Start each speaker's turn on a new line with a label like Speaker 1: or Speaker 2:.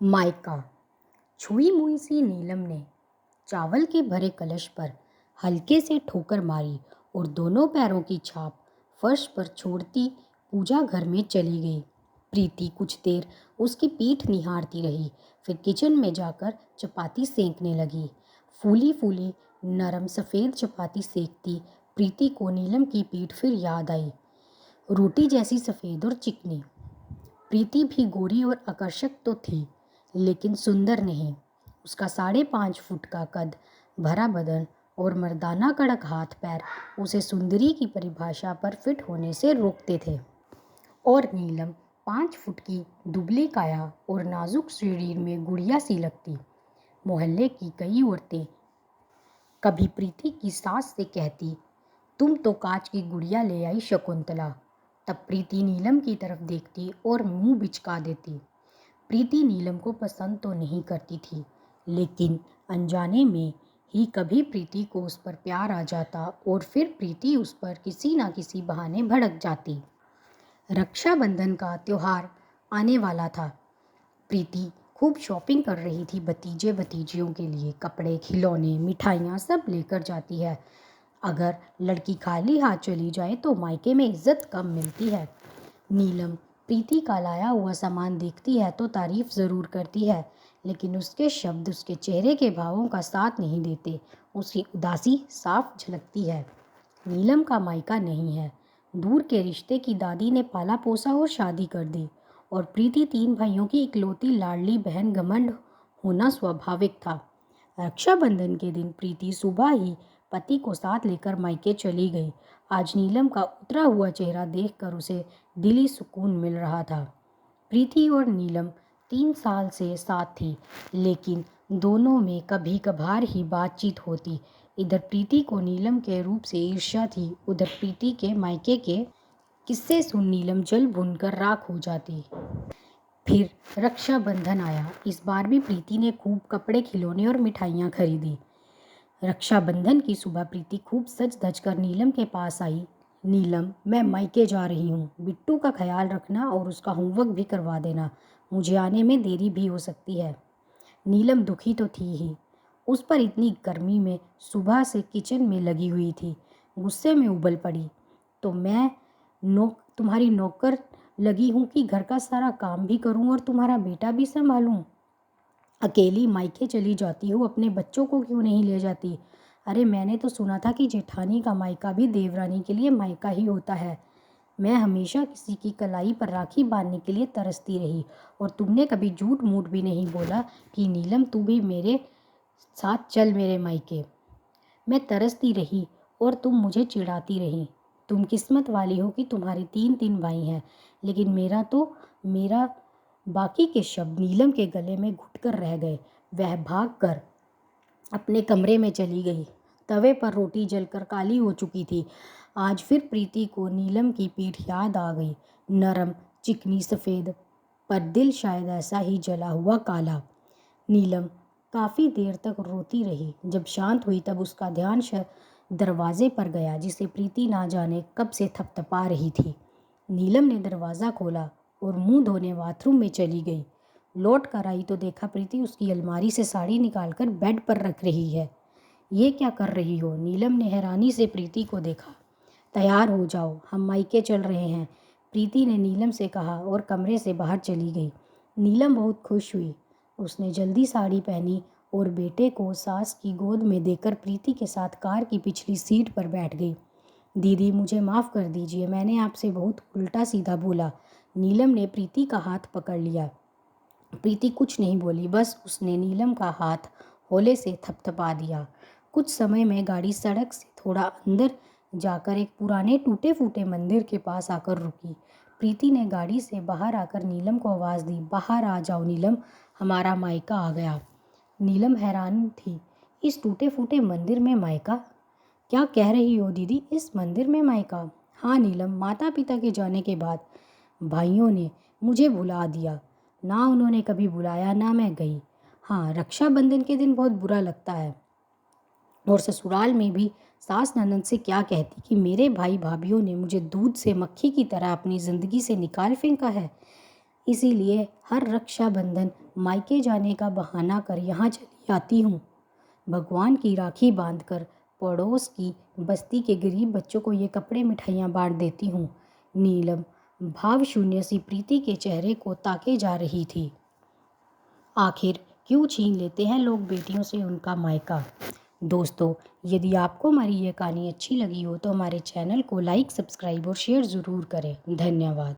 Speaker 1: मायका। छुई मुई सी नीलम ने चावल के भरे कलश पर हल्के से ठोकर मारी और दोनों पैरों की छाप फर्श पर छोड़ती पूजा घर में चली गई। प्रीति कुछ देर उसकी पीठ निहारती रही, फिर किचन में जाकर चपाती सेंकने लगी। फूली फूली नरम सफ़ेद चपाती सेकती प्रीति को नीलम की पीठ फिर याद आई, रोटी जैसी सफ़ेद और चिकनी। प्रीति भी गोरी और आकर्षक तो थी, लेकिन सुंदर नहीं। उसका 5.5 फुट का कद, भरा बदन और मर्दाना कड़क हाथ पैर उसे सुंदरी की परिभाषा पर फिट होने से रोकते थे। और नीलम 5 फुट की दुबली काया और नाजुक शरीर में गुड़िया सी लगती। मोहल्ले की कई औरतें कभी प्रीति की सास से कहती, तुम तो कांच की गुड़िया ले आई शकुंतला। तब प्रीति नीलम की तरफ देखती और मुंह बिचका देती। प्रीति नीलम को पसंद तो नहीं करती थी, लेकिन अनजाने में ही कभी प्रीति को उस पर प्यार आ जाता और फिर प्रीति उस पर किसी ना किसी बहाने भड़क जाती। रक्षाबंधन का त्योहार आने वाला था। प्रीति खूब शॉपिंग कर रही थी। भतीजे भतीजियों के लिए कपड़े, खिलौने, मिठाइयाँ सब लेकर जाती है। अगर लड़की खाली हाथ चली जाए तो मायके में इज्जत कम मिलती है। नीलम प्रीति का लाया हुआ सामान देखती है तो तारीफ ज़रूर करती है, लेकिन उसके शब्द उसके चेहरे के भावों का साथ नहीं देते। उसकी उदासी साफ झलकती है। नीलम का मायका नहीं है। दूर के रिश्ते की दादी ने पाला पोसा और शादी कर दी, और प्रीति 3 भाइयों की इकलौती लाडली बहन, घमंड होना स्वाभाविक था। रक्षाबंधन के दिन प्रीति सुबह ही पति को साथ लेकर मायके चली गई। आज नीलम का उतरा हुआ चेहरा देखकर उसे दिली सुकून मिल रहा था। प्रीति और नीलम 3 साल से साथ थी, लेकिन दोनों में कभी कभार ही बातचीत होती। इधर प्रीति को नीलम के रूप से ईर्ष्या थी, उधर प्रीति के मायके के किस्से सुन नीलम जल भुनकर राख हो जाती। फिर रक्षाबंधन आया। इस बार भी प्रीति ने खूब कपड़े, खिलौने और मिठाइयाँ खरीदी। रक्षाबंधन की सुबह प्रीति खूब सज धज कर नीलम के पास आई। नीलम, मैं मायके जा रही हूँ। बिट्टू का ख्याल रखना और उसका होमवर्क भी करवा देना। मुझे आने में देरी भी हो सकती है। नीलम दुखी तो थी ही, उस पर इतनी गर्मी में सुबह से किचन में लगी हुई थी। गुस्से में उबल पड़ी, तो मैं तुम्हारी नौकर लगी हूँ कि घर का सारा काम भी करूँ और तुम्हारा बेटा भी संभालूँ। अकेली मायके चली जाती हो, अपने बच्चों को क्यों नहीं ले जाती? अरे मैंने तो सुना था कि जेठानी का मायका भी देवरानी के लिए मायका ही होता है। मैं हमेशा किसी की कलाई पर राखी बांधने के लिए तरसती रही, और तुमने कभी झूठ मूठ भी नहीं बोला कि नीलम तू भी मेरे साथ चल मेरे मायके। मैं तरसती रही और तुम मुझे चिढ़ाती रही। तुम किस्मत वाली हो कि तुम्हारे 3 भाई हैं, लेकिन मेरा बाकी के शब्द नीलम के गले में घुटकर रह गए। वह भागकर अपने कमरे में चली गई। तवे पर रोटी जलकर काली हो चुकी थी। आज फिर प्रीति को नीलम की पीठ याद आ गई, नरम, चिकनी, सफ़ेद, पर दिल शायद ऐसा ही जला हुआ काला। नीलम काफ़ी देर तक रोती रही। जब शांत हुई तब उसका ध्यान दरवाजे पर गया, जिसे प्रीति ना जाने कब से थपथपा रही थी। नीलम ने दरवाज़ा खोला और मुंह धोने बाथरूम में चली गई। लौट कर आई तो देखा प्रीति उसकी अलमारी से साड़ी निकालकर बेड पर रख रही है। ये क्या कर रही हो? नीलम ने हैरानी से प्रीति को देखा। तैयार हो जाओ, हम मायके चल रहे हैं, प्रीति ने नीलम से कहा और कमरे से बाहर चली गई। नीलम बहुत खुश हुई। उसने जल्दी साड़ी पहनी और बेटे को सास की गोद में देकर प्रीति के साथ कार की पिछली सीट पर बैठ गई। दीदी, मुझे माफ़ कर दीजिए, मैंने आपसे बहुत उल्टा सीधा बोला। नीलम ने प्रीति का हाथ पकड़ लिया। प्रीति कुछ नहीं बोली, बस उसने नीलम का हाथ हौले से थपथपा दिया। कुछ समय में गाड़ी सड़क से थोड़ा अंदर जाकर एक पुराने टूटे फूटे मंदिर के पास आकर रुकी। प्रीति ने गाड़ी से बाहर आकर नीलम को आवाज़ दी, बाहर आ जाओ नीलम, हमारा मायका आ गया। नीलम हैरान थी। इस टूटे फूटे मंदिर में मायका? क्या कह रही हो दीदी, इस मंदिर में मायका? हाँ नीलम, माता पिता के जाने के बाद भाइयों ने मुझे भुला दिया। ना उन्होंने कभी बुलाया ना मैं गई। हाँ, रक्षाबंधन के दिन बहुत बुरा लगता है। और ससुराल में भी सास ननद से क्या कहती कि मेरे भाई भाभीियों ने मुझे दूध से मक्खी की तरह अपनी ज़िंदगी से निकाल फेंका है। इसीलिए हर रक्षाबंधन मायके जाने का बहाना कर यहाँ चली आती हूँ। भगवान की राखी बांधकर पड़ोस की बस्ती के गरीब बच्चों को ये कपड़े मिठाइयाँ बांट देती हूँ। नीलम भाव शून्य सी प्रीति के चेहरे को ताके जा रही थी। आखिर क्यों छीन लेते हैं लोग बेटियों से उनका मायका। दोस्तों, यदि आपको हमारी ये कहानी अच्छी लगी हो तो हमारे चैनल को लाइक, सब्सक्राइब और शेयर ज़रूर करें। धन्यवाद।